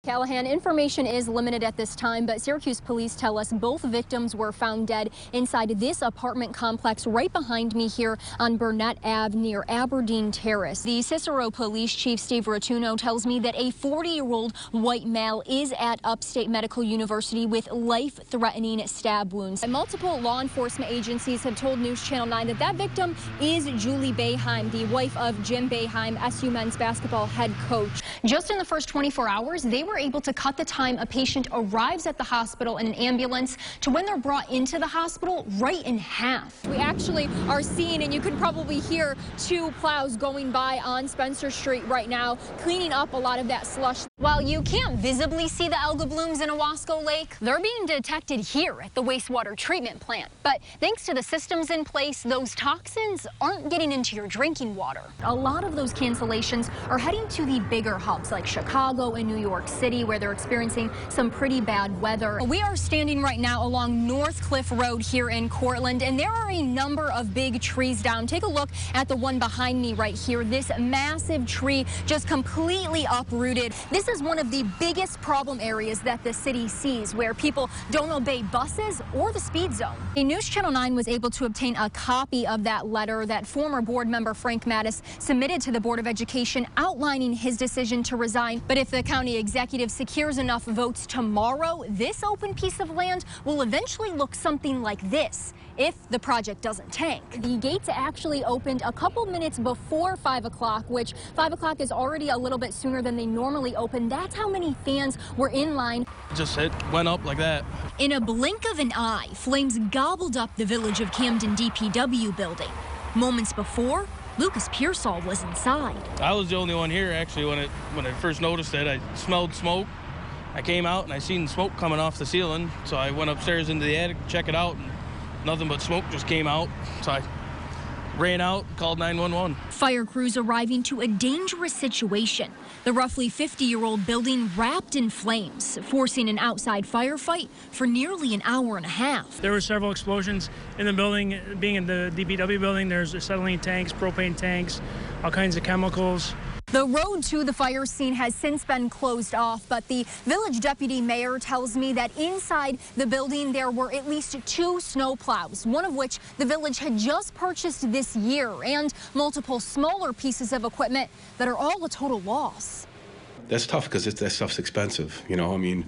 Callahan, information is limited at this time, but Syracuse police tell us both victims were found dead inside this apartment complex right behind me here on Burnett Ave near Aberdeen Terrace. The Cicero Police Chief Steve Rotuno tells me that a 40-year-old white male is at Upstate Medical University with life-threatening stab wounds. And multiple law enforcement agencies have told News Channel 9 that victim is Julie Boeheim, the wife of Jim Boeheim, SU men's basketball head coach. Just in the first 24 hours, they were able to cut the time a patient arrives at the hospital in an ambulance to when they're brought into the hospital right in half. We actually are seeing, and you can probably hear, two plows going by on Spencer Street right now, cleaning up a lot of that slush. While you can't visibly see the algal blooms in Owasco Lake, they're being detected here at the wastewater treatment plant. But thanks to the systems in place, those toxins aren't getting into your drinking water. A lot of those cancellations are heading to the bigger hubs like Chicago and New York City, where they're experiencing some pretty bad weather. We are standing right now along North Cliff Road here in Cortland, and there are a number of big trees down. Take a look at the one behind me right here. This massive tree just completely uprooted. This is one of the biggest problem areas that the city sees, where people don't obey buses or the speed zone. News Channel 9 was able to obtain a copy of that letter that former board member Frank Mattis submitted to the Board of Education outlining his decision to resign. But if the county executive secures enough votes tomorrow, this open piece of land will eventually look something like this if the project doesn't tank. The gates actually opened a couple minutes before 5 o'clock, which 5 o'clock is already a little bit sooner than they normally open. That's how many fans were in line. It went up like that. In a blink of an eye, flames gobbled up the Village of Camden DPW building. Moments before, Lucas Pearsall was inside. I was the only one here, actually, when I first noticed it. I smelled smoke. I came out and I seen smoke coming off the ceiling, so I went upstairs into the attic to check it out, and nothing but smoke just came out. So I ran out, called 911. Fire crews arriving to a dangerous situation. The roughly 50-year-old building wrapped in flames, forcing an outside firefight for nearly an hour and a half. There were several explosions in the building. Being in the DPW building, there's acetylene tanks, propane tanks, all kinds of chemicals. The road to the fire scene has since been closed off, but the village deputy mayor tells me that inside the building there were at least 2 snow plows, one of which the village had just purchased this year, and multiple smaller pieces of equipment that are all a total loss. That's tough because that stuff's expensive, you know, I mean,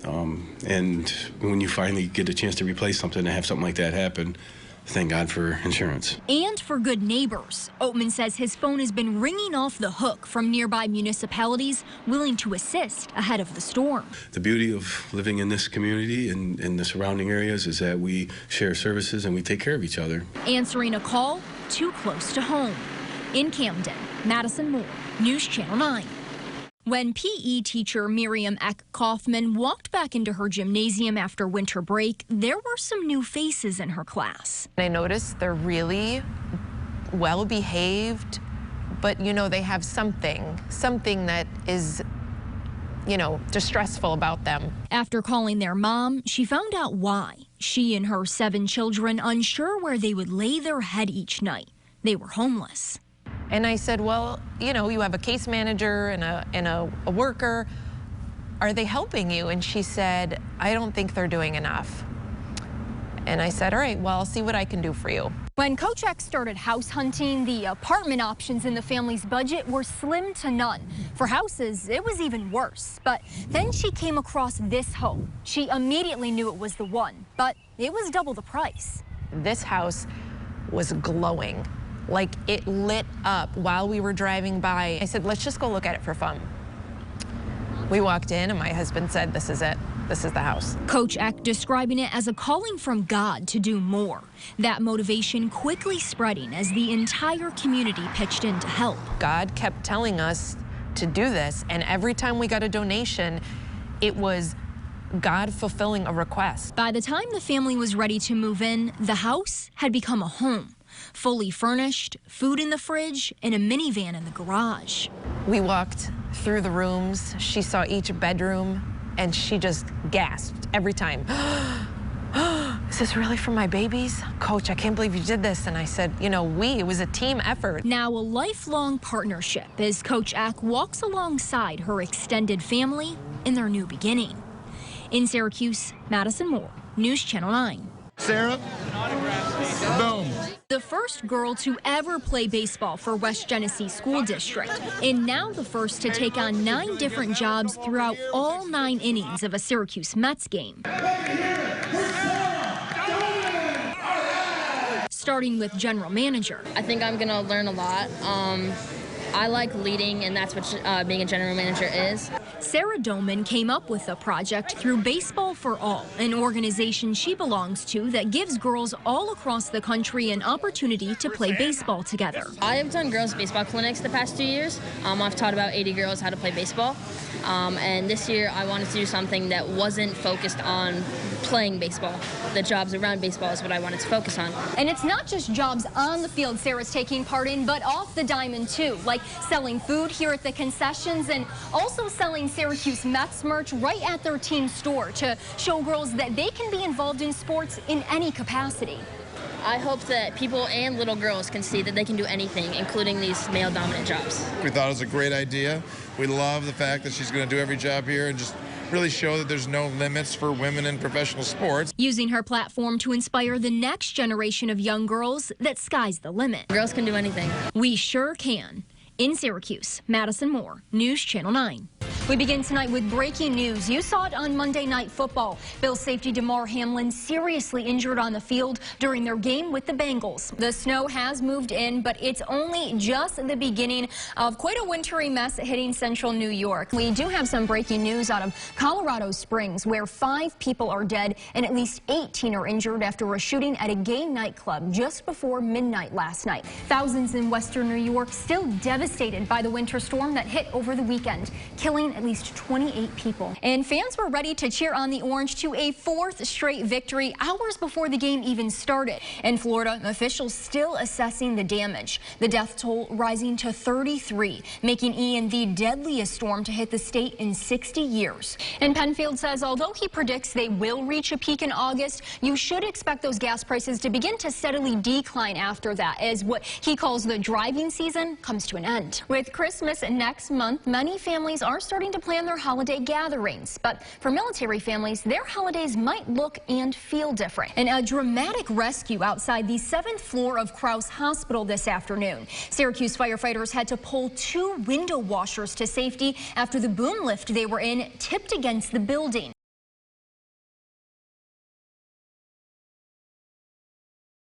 and when you finally get a chance to replace something and have something like that happen, thank God for insurance. And for good neighbors. Oatman says his phone has been ringing off the hook from nearby municipalities willing to assist ahead of the storm. The beauty of living in this community and in the surrounding areas is that we share services and we take care of each other. Answering a call too close to home. In Camden, Madison Moore, News Channel 9. When PE teacher Miriam Eck Kaufman walked back into her gymnasium after winter break, there were some new faces in her class. I noticed they're really well behaved, but you know, they have something that is, you know, distressful about them. After calling their mom, she found out why. She and her 7 children unsure where they would lay their head each night. They were homeless. And I said, well, you know, you have a case manager and a worker. Are they helping you? And she said, I don't think they're doing enough. And I said, all right, well, I'll see what I can do for you. When Coach Eck started house hunting, the apartment options in the family's budget were slim to none. For houses, it was even worse. But then she came across this home. She immediately knew it was the one, but it was double the price. This house was glowing. Like, it lit up while we were driving by. I said, let's just go look at it for fun. We walked in and my husband said, this is it. This is the house. Coach Eck describing it as a calling from God to do more. That motivation quickly spreading as the entire community pitched in to help. God kept telling us to do this, and every time we got a donation, it was God fulfilling a request. By the time the family was ready to move in, the house had become a home. Fully furnished, food in the fridge, and a minivan in the garage. We walked through the rooms. She saw each bedroom, and she just gasped every time. Is this really for my babies? Coach, I can't believe you did this. And I said, you know, it was a team effort. Now a lifelong partnership as Coach Eck walks alongside her extended family in their new beginning. In Syracuse, Madison Moore, News Channel 9. Sarah, boom. The first girl to ever play baseball for West Genesee School District, and now the first to take on 9 different jobs throughout all 9 innings of a Syracuse Mets game. Starting with general manager. I think I'm going to learn a lot. I like leading, and that's what being a general manager is. Sarah Doman came up with the project through Baseball for All, an organization she belongs to that gives girls all across the country an opportunity to play baseball together. I have done girls' baseball clinics the past 2 years. I've taught about 80 girls how to play baseball. And this year I wanted to do something that wasn't focused on playing baseball. The jobs around baseball is what I wanted to focus on. And it's not just jobs on the field Sarah's taking part in, but off the diamond too, like selling food here at the concessions and also selling Syracuse Mets merch right at their team store to show girls that they can be involved in sports in any capacity. I hope that people and little girls can see that they can do anything, including these male-dominant jobs. We thought it was a great idea. We love the fact that she's going to do every job here and just really show that there's no limits for women in professional sports. Using her platform to inspire the next generation of young girls that sky's the limit. Girls can do anything. We sure can. In Syracuse, Madison Moore, News Channel 9. We begin tonight with breaking news. You saw it on Monday Night Football. Bills safety DeMar Hamlin seriously injured on the field during their game with the Bengals. The snow has moved in, but it's only just the beginning of quite a wintry mess hitting central New York. We do have some breaking news out of Colorado Springs, where 5 people are dead and at least 18 are injured after a shooting at a gay nightclub just before midnight last night. Thousands in western New York still devastated by the winter storm that hit over the weekend, killing at least 28 people. And fans were ready to cheer on the Orange to a 4th straight victory hours before the game even started. In Florida, officials still assessing the damage. The death toll rising to 33, making Ian the deadliest storm to hit the state in 60 years. And Penfield says although he predicts they will reach a peak in August, you should expect those gas prices to begin to steadily decline after that, as what he calls the driving season comes to an end. With Christmas next month, many families are starting to plan their holiday gatherings, but for military families, their holidays might look and feel different. And a dramatic rescue outside the 7th floor of Krause Hospital this afternoon. Syracuse firefighters had to pull 2 window washers to safety after the boom lift they were in tipped against the building.